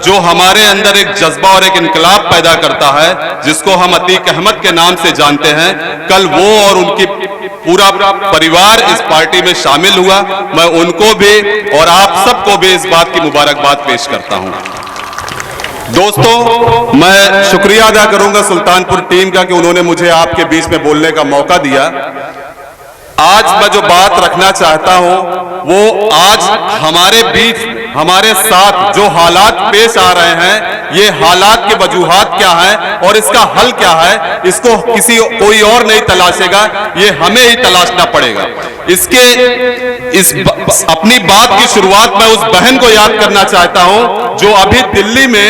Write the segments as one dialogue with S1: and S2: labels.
S1: जो हमारे अंदर एक जज्बा और एक इनकलाब पैदा करता है, जिसको हम अतीक अहमद के नाम से जानते हैं, कल वो और उनकी पूरा परिवार इस पार्टी में शामिल हुआ। मैं उनको भी और आप सबको भी इस बात की मुबारकबाद पेश करता हूं। दोस्तों, मैं शुक्रिया अदा करूंगा सुल्तानपुर टीम का कि उन्होंने मुझे आपके बीच में बोलने का मौका दिया। आज मैं जो बात रखना चाहता हूं वो आज हमारे बीच हमारे साथ जो हालात पेश आ रहे हैं, ये हालात के वजूहात क्या हैं और इसका हल क्या है, इसको कोई और नहीं तलाशेगा, ये हमें ही तलाशना पड़ेगा। अपनी बात की शुरुआत मैं उस बहन को याद करना चाहता हूं जो अभी दिल्ली में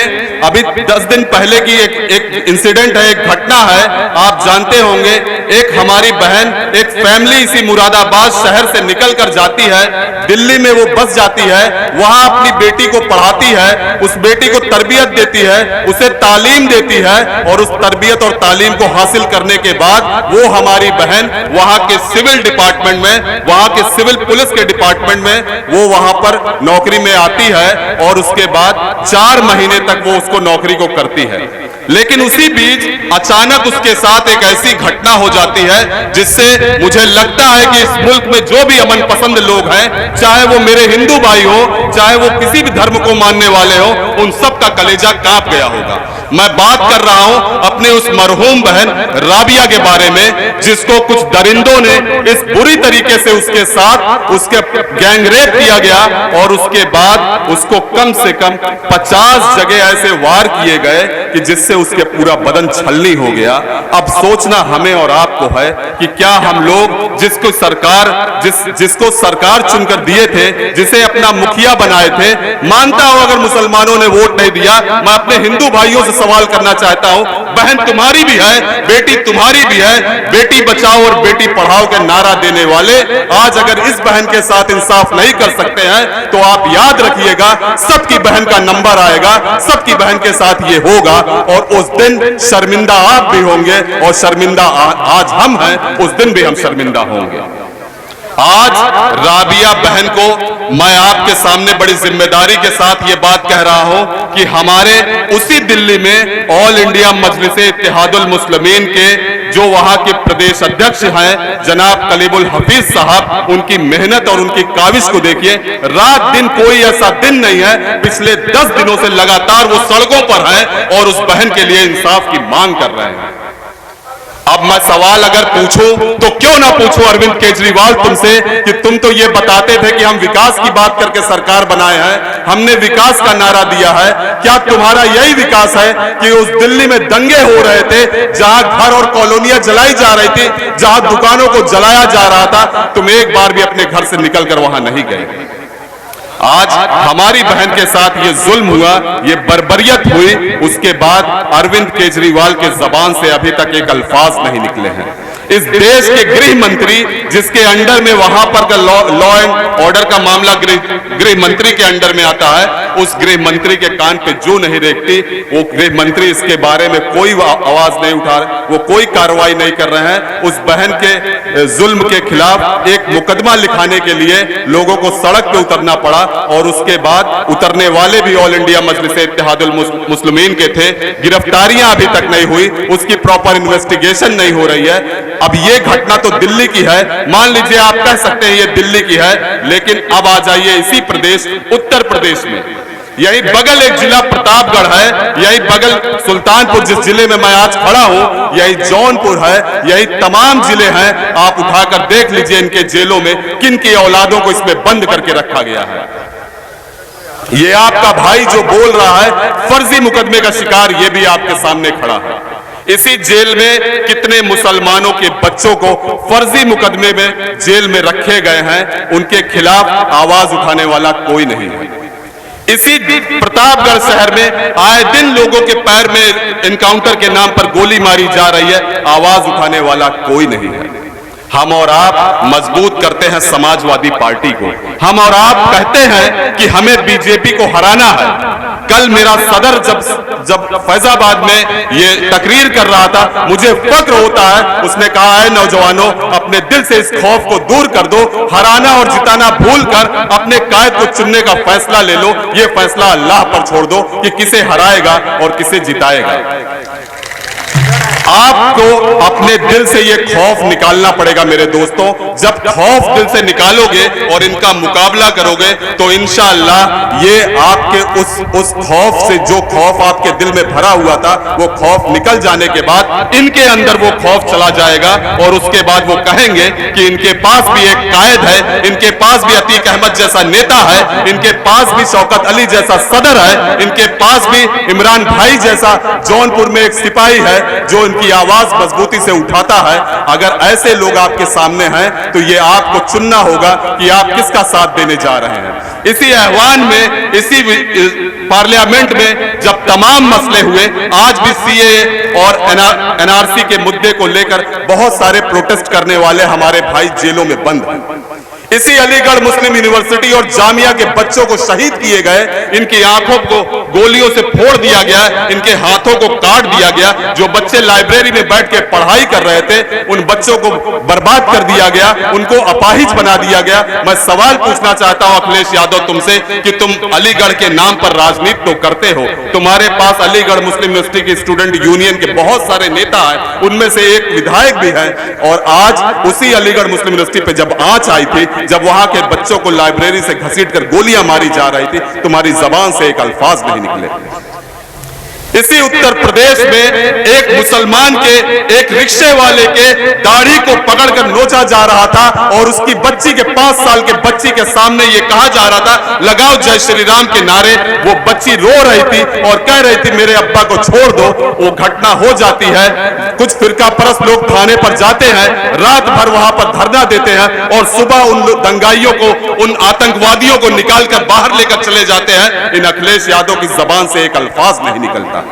S1: 10 दिन पहले की एक इंसिडेंट है, एक घटना है, आप जानते होंगे। एक हमारी बहन एक फैमिली इसी मुरादाबाद शहर से निकलकर जाती है, दिल्ली में वो बस जाती है, वहां अपनी बेटी को पढ़ाती है, उस बेटी को तरबियत देती है, उसे तालीम देती है और उस तरबियत और तालीम को हासिल करने के बाद वो हमारी बहन वहां के सिविल डिपार्टमेंट में, वहां के सिविल पुलिस के डिपार्टमेंट में वो वहां पर नौकरी में आती है और उसके बाद 4 महीने तक वो उसको नौकरी को करती है। लेकिन उसी बीच अचानक उसके साथ एक ऐसी घटना हो जाती है जिससे मुझे लगता है कि इस मुल्क में जो भी अमन पसंद लोग हैं, चाहे वो मेरे हिंदू भाई हो, चाहे वो किसी भी धर्म को मानने वाले हो, उन सब का कलेजा कांप गया होगा। मैं बात कर रहा हूं अपनी उस मरहूम बहन राबिया के बारे में, जिसको कुछ दरिंदों ने इस बुरी तरीके से उसके साथ उसके गैंगरेप किया गया और उसके बाद उसको कम से कम 50 जगह ऐसे वार किए गए कि जिससे उसके पूरा बदन छलनी हो गया। अब सोचना हमें और आपको है कि क्या हम लोग जिसको सरकार चुनकर दिए थे, जिसे अपना मुखिया बनाए थे, मानता हूं अगर मुसलमानों ने वोट नहीं दिया, मैं अपने हिंदू भाइयों से सवाल करना चाहता हूं, बहन तुम्हारी भी है, बेटी तुम्हारी भी है, बेटी बचाओ और बेटी पढ़ाओ के नारा देने वाले आज अगर इस बहन के साथ इंसाफ नहीं कर सकते हैं तो आप याद रखिएगा, सबकी बहन का नंबर आएगा, सबकी बहन के साथ ये होगा और उस दिन शर्मिंदा आप भी होंगे और शर्मिंदा आज हम हैं, उस दिन भी हम शर्मिंदा होंगे। आज राबिया बहन को मैं आपके सामने बड़ी जिम्मेदारी के साथ ये बात कह रहा हूं कि हमारे उसी दिल्ली में ऑल इंडिया मजलिस इत्तेहादुल मुस्लिमीन के जो वहां के प्रदेश अध्यक्ष हैं जनाब कलीमुल हफीज साहब, उनकी मेहनत और उनकी काविश को देखिए। रात दिन कोई ऐसा दिन नहीं है, पिछले 10 दिनों से लगातार वो सड़कों पर हैं और उस बहन के लिए इंसाफ की मांग कर रहे हैं। अब मैं सवाल अगर पूछूं तो क्यों ना पूछूं अरविंद केजरीवाल तुमसे कि तुम तो ये बताते थे कि हम विकास की बात करके सरकार बनाए हैं, हमने विकास का नारा दिया है, क्या तुम्हारा यही विकास है कि उस दिल्ली में दंगे हो रहे थे, जहां घर और कॉलोनियां जलाई जा रही थी, जहां दुकानों को जलाया जा रहा था, तुम एक बार भी अपने घर से निकलकर वहां नहीं गए। आज हमारी बहन के साथ ये जुल्म हुआ, ये बर्बरियत हुई, उसके बाद अरविंद केजरीवाल के जबान से अभी तक एक अल्फाज नहीं निकले हैं। इस देश के गृह मंत्री, जिसके अंडर में वहां पर का लॉ एंड ऑर्डर का मामला गृह मंत्री के अंडर में आता है, उस गृह मंत्री के कान पे जो नहीं रेखती, वो गृह मंत्री इसके बारे में कोई आवाज नहीं उठा रहे, वो कोई कार्रवाई नहीं कर रहे हैं। उस बहन के जुल्म के खिलाफ एक मुकदमा लिखाने के लिए लोगों को सड़क पे उतरना पड़ा और उसके बाद उतरने वाले भी ऑल इंडिया मजलिस इत्तेहादुल मुस्लिमीन के थे। गिरफ्तारियां अभी तक नहीं हुई, उसकी प्रॉपर इन्वेस्टिगेशन नहीं हो रही है। अब ये घटना तो दिल्ली की है, मान लीजिए आप कह सकते हैं ये दिल्ली की है, लेकिन अब आ जाइए इसी प्रदेश उत्तर प्रदेश में, यही बगल एक जिला प्रतापगढ़ है, यही बगल सुल्तानपुर जिस जिले में मैं आज खड़ा हूं, यही जौनपुर है, यही तमाम जिले हैं। आप उठाकर देख लीजिए इनके जेलों में किन की औलादों को इसमें बंद करके रखा गया है। ये आपका भाई जो बोल रहा है फर्जी मुकदमे का शिकार, ये भी आपके सामने खड़ा है। इसी जेल में कितने मुसलमानों के बच्चों को फर्जी मुकदमे में जेल में रखे गए हैं, उनके खिलाफ आवाज उठाने वाला कोई नहीं है। इसी प्रतापगढ़ शहर में आए दिन लोगों के पैर में एनकाउंटर के नाम पर गोली मारी जा रही है, आवाज उठाने वाला कोई नहीं है। हम और आप मजबूत करते हैं समाजवादी पार्टी को, हम और आप कहते हैं कि हमें बीजेपी को हराना है, कल मेरा सदर जब फैजाबाद में ये तकरीर कर रहा था, मुझे फक्र होता है, उसने कहा है नौजवानों अपने दिल से इस खौफ को दूर कर दो, हराना और जिताना भूलकर अपने कायद को चुनने का फैसला ले लो, ये फैसला अल्लाह पर छोड़ दो कि किसे हराएगा और किसे जिताएगा। आपको अपने दिल से ये खौफ निकालना पड़ेगा मेरे दोस्तों। जब खौफ दिल से निकालोगे और इनका मुकाबला करोगे तो इंशाअल्लाह ये आपके उस खौफ से, जो खौफ आपके दिल में भरा हुआ था, वो खौफ निकल जाने के बाद इनके अंदर वो खौफ चला जाएगा और उसके बाद वो कहेंगे कि इनके पास भी एक कायद है, इनके पास भी अतीक अहमद जैसा नेता है, इनके पास भी शौकत अली जैसा सदर है, इनके पास भी इमरान भाई जैसा जौनपुर में एक सिपाही है जो की आवाज मजबूती से उठाता है। अगर ऐसे लोग आपके सामने हैं तो ये आपको चुनना होगा कि आप किसका साथ देने जा रहे हैं। इसी ऐवान में, इसी पार्लियामेंट में जब तमाम मसले हुए, आज भी सीएए और एनआरसी के मुद्दे को लेकर बहुत सारे प्रोटेस्ट करने वाले हमारे भाई जेलों में बंद हैं। इसी अलीगढ़ मुस्लिम यूनिवर्सिटी और जामिया के बच्चों को शहीद किए गए, इनकी आंखों को गोलियों से फोड़ दिया गया, इनके हाथों को काट दिया गया। जो बच्चे लाइब्रेरी में बैठ के पढ़ाई कर रहे थे, उन बच्चों को बर्बाद कर दिया गया, उनको अपाहिज बना दिया गया। मैं सवाल पूछना चाहता हूं अखिलेश यादव तुमसे कि तुम अलीगढ़ के नाम पर राजनीति तो करते हो, तुम्हारे पास अलीगढ़ मुस्लिम यूनिवर्सिटी की स्टूडेंट यूनियन के बहुत सारे नेता हैं, उनमें से एक विधायक भी है, और आज उसी अलीगढ़ मुस्लिम यूनिवर्सिटी पे जब आंच आई थी, जब वहां के बच्चों को लाइब्रेरी से घसीटकर गोलियां मारी जा रही थी, तुम्हारी जबान से एक अल्फाज नहीं निकले। इसी उत्तर प्रदेश में एक मुसलमान के, एक रिक्शे वाले के दाढ़ी को पकड़कर नोचा जा रहा था और उसकी बच्ची के 5 साल के बच्ची के सामने ये कहा जा रहा था लगाओ जय श्री राम के नारे। वो बच्ची रो रही थी और कह रही थी मेरे अब्बा को छोड़ दो। वो घटना हो जाती है, कुछ फिरका परस्त लोग थाने पर जाते हैं, रात भर वहां पर धरना देते हैं और सुबह उन दंगाइयों को, उन आतंकवादियों को निकालकर बाहर लेकर चले जाते हैं। इन अखिलेश यादव की जबान से एक अल्फाज नहीं निकलता।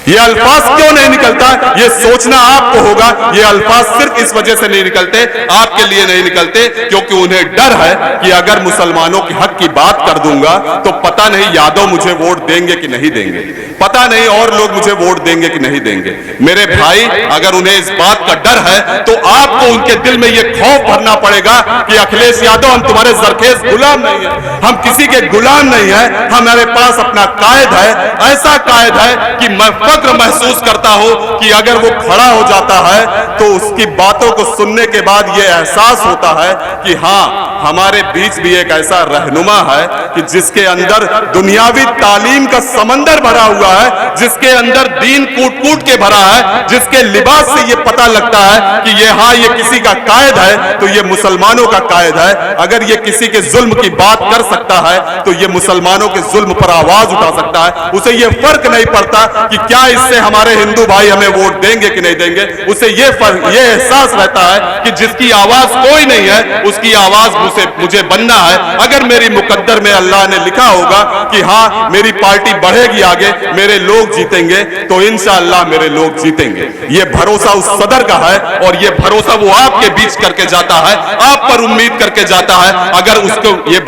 S1: ये अल्फाज क्यों नहीं निकलता, ये सोचना आपको होगा। ये अल्फाज सिर्फ इस वजह से नहीं निकलते, आपके लिए नहीं निकलते, क्योंकि उन्हें डर है कि अगर मुसलमानों के हक की बात कर दूंगा तो पता नहीं यादव मुझे वोट देंगे कि नहीं देंगे, पता नहीं और लोग मुझे वोट देंगे कि नहीं देंगे। मेरे भाई, अगर उन्हें इस बात का डर है तो आपको उनके दिल में यह खौफ भरना पड़ेगा कि अखिलेश यादव हम तुम्हारे जरखेज गुलाम नहीं है, हम किसी के गुलाम नहीं है, हमारे पास अपना कायद है। ऐसा कायद है कि मैं फक्र महसूस करता हूं कि अगर वो खड़ा हो जाता है तो उसकी बातों को सुनने के बाद ये एहसास होता है कि हां, हमारे बीच भी एक ऐसा रहनुमा है कि जिसके अंदर दुनियावी तालीम का समंदर भरा हुआ है, जिसके अंदर दीन कूट कूट के भरा है, जिसके लिबास से ये पता लगता है कि ये हां, ये किसी का कायद है तो ये मुसलमानों का कायद है। अगर ये किसी के जुल्म की बात कर सकता है तो ये मुसलमानों के जुल्म पर आवाज उठा सकता है। उसे ये फर्क नहीं पड़ता कि क्या इससे हमारे हिंदू भाई हमें वोट देंगे कि नहीं देंगे। उसे ये एहसास रहता है कि जिसकी आवाज कोई नहीं है उसकी आवाज मुझे बनना है। अगर मेरी मुकद्दर में अल्लाह ने लिखा होगा कि हाँ, मेरी पार्टी बढ़ेगी आगे, मेरे लोग जीतेंगे, तो इंशाअल्लाह मेरे लोग जीतेंगे। ये भरोसा उस सदर का है और ये भरोसा वो आपके बीच करके जाता है, आप पर उम्मीद करके जाता है। अगर उसको ये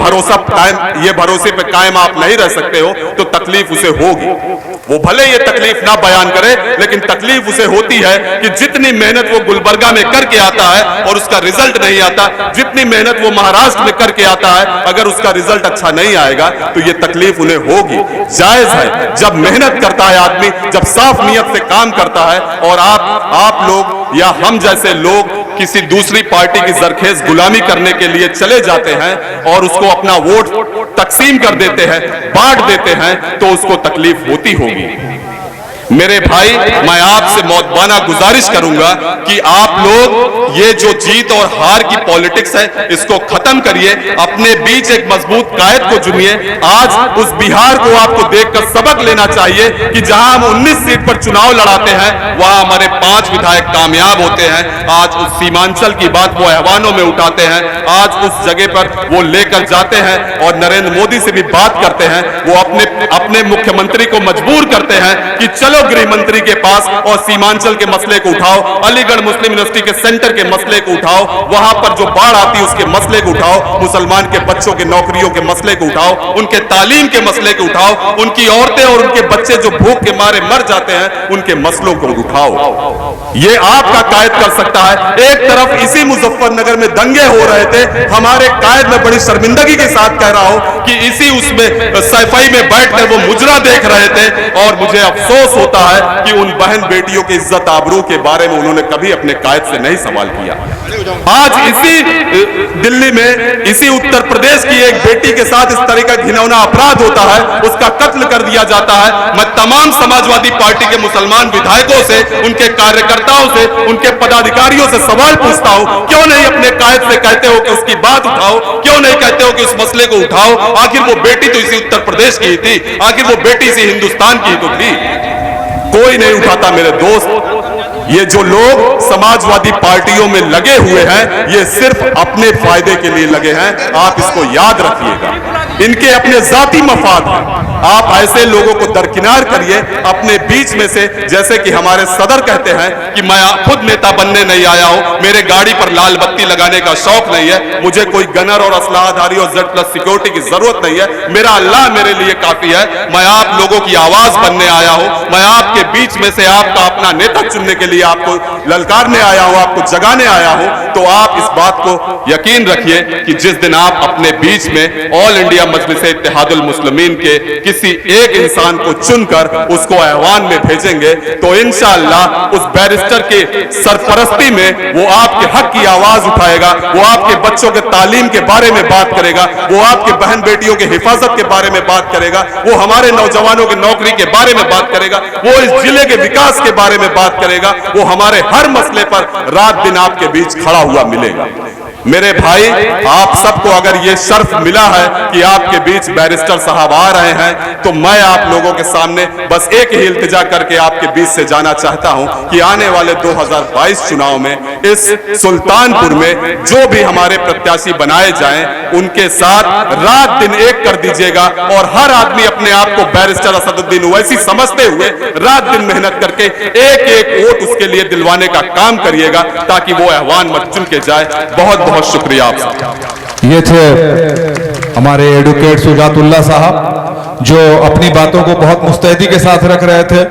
S1: भरोसे पे कायम आप नहीं रह सकते हो तो तकलीफ उसे होगी। वो भले ये तकलीफ ना बयान करे, लेकिन तकलीफ उसे होती है कि जितनी मेहनत वो गुलबर्गा में करके आता है और उसका रिजल्ट नहीं आता, जितनी मेहनत वो महाराष्ट्र में करके आता है, अगर उसका रिजल्ट अच्छा नहीं आएगा तो ये तकलीफ उन्हें होगी। जायज है, जब मेहनत करता है आदमी, जब साफ नियत से काम करता है, और आप लोग या हम जैसे लोग किसी दूसरी पार्टी की जरखेज गुलामी करने के लिए चले जाते हैं और उसको अपना वोट तकसीम कर देते हैं, बांट देते हैं, तो उसको तकलीफ होती होगी। मेरे भाई, मैं आपसे मौतबाना गुजारिश करूंगा कि आप लोग ये जो जीत और हार की पॉलिटिक्स है इसको खत्म करिए, अपने बीच एक मजबूत कायद को चुनिए। आज उस बिहार को आपको देखकर सबक लेना चाहिए कि जहां हम 19 सीट पर चुनाव लड़ाते हैं वहां हमारे 5 विधायक कामयाब होते हैं। आज उस सीमांचल की बात वो ऐवानों में उठाते हैं, आज उस जगह पर वो लेकर जाते हैं और नरेंद्र मोदी से भी बात करते हैं। वो अपने मुख्यमंत्री को मजबूर करते हैं कि चलो चलो गृह मंत्री के पास और सीमांचल के मसले को उठाओ, अलीगढ़ मुस्लिम यूनिवर्सिटी के सेंटर के मसले को उठाओ, वहां पर जो बाढ़ आती है उसके मसले को उठाओ, मुसलमान के बच्चों के नौकरियों के मसले को उठाओ, उनके तालीम के मसले को उठाओ, उनकी औरतें और उनके बच्चे जो भूख के मारे मर जाते हैं उनके मसलों को उठाओ। ये आपका कायद कर सकता है। एक तरफ इसी मुजफ्फरनगर में दंगे हो रहे थे, हमारे कायद में बड़ी शर्मिंदगी के साथ कह रहा हूं कि इसी उसमें सफाई में बैठकर वो मुजरा देख रहे थे, और मुझे अफसोस होता है कि उन बहन बेटियों की इज्जत आबरू के बारे में उन्होंने कभी अपने कायद से नहीं सवाल किया। आज इसी दिल्ली में, इसी उत्तर प्रदेश की एक बेटी के साथ इस तरह का घिनौना अपराध होता है, उसका कत्ल कर दिया जाता है। मैं तमाम समाजवादी पार्टी के मुसलमान विधायकों से, उनके कार्यकर्ताओं से, उनके पदाधिकारियों से सवाल पूछता हूं, क्यों नहीं अपने कायद से कहते हो कि उसकी बात उठाओ, क्यों नहीं कहते हो कि उस मसले को उठाओ? आखिर वो बेटी तो इसी उत्तर प्रदेश की ही थी, आखिर वो बेटी इसी हिंदुस्तान की ही तो थी। कोई नहीं उठाता मेरे दोस्त। ये जो लोग समाजवादी पार्टियों में लगे हुए हैं, ये सिर्फ अपने फायदे के लिए लगे हैं, आप इसको याद रखिएगा। इनके अपने जाती मफाद हैं। आप ऐसे लोगों को दरकिनार करिए अपने बीच में से। जैसे कि हमारे सदर कहते हैं कि मैं खुद नेता बनने नहीं आया हूं, मेरे गाड़ी पर लाल बत्ती लगाने का शौक नहीं है, मुझे कोई गनर और असलाहधारी और Z+ सिक्योरिटी की जरूरत नहीं है, मेरा अल्लाह मेरे लिए काफी है। मैं आप लोगों की आवाज बनने आया हूं, मैं आपके बीच में से आपका अपना नेता चुनने के लिए आपको ललकारने आया हूं, आपको जगाने आया हूं। तो आप इस बात को यकीन रखिए कि जिस दिन आप अपने बीच में ऑल इंडिया मजलिस इत्तेहादुल मुस्लिमीन के किसी एक इंसान को चुनकर उसको ऐवान में भेजेंगे, तो इंशाअल्लाह उस बैरिस्टर के सरपरस्ती में वो आपके हक की आवाज उठाएगा, वो आपके बच्चों के तालीम के बारे में बात करेगा, वो आपके बहन बेटियों की हिफाजत के बारे में बात करेगा, वो हमारे नौजवानों की नौकरी के बारे में बात करेगा, वो इस जिले के विकास के बारे में बात करेगा, वो हमारे हर मसले पर रात दिन आपके बीच खड़ा हुआ मिलेगा। मेरे भाई, आप सबको अगर ये शर्फ मिला है कि आपके बीच बैरिस्टर साहब आ रहे हैं, तो मैं आप लोगों के सामने बस एक ही इल्तिजा करके आपके बीच से जाना चाहता हूं कि आने वाले 2022 चुनाव में इस सुल्तानपुर में जो भी हमारे प्रत्याशी बनाए जाएं, उनके साथ रात दिन एक कर दीजिएगा, और हर आदमी अपने आप को बैरिस्टर असदुद्दीन ओवैसी समझते हुए रात दिन मेहनत करके एक एक वोट उसके लिए दिलवाने का काम करिएगा, ताकि वो ऐवान में चुन के जाए। बहुत बहुत शुक्रिया आप सबका।
S2: ये थे हमारे एडवोकेट सुजातुल्लाह साहब, जो अपनी बातों को बहुत मुस्तैदी के साथ रख रहे थे।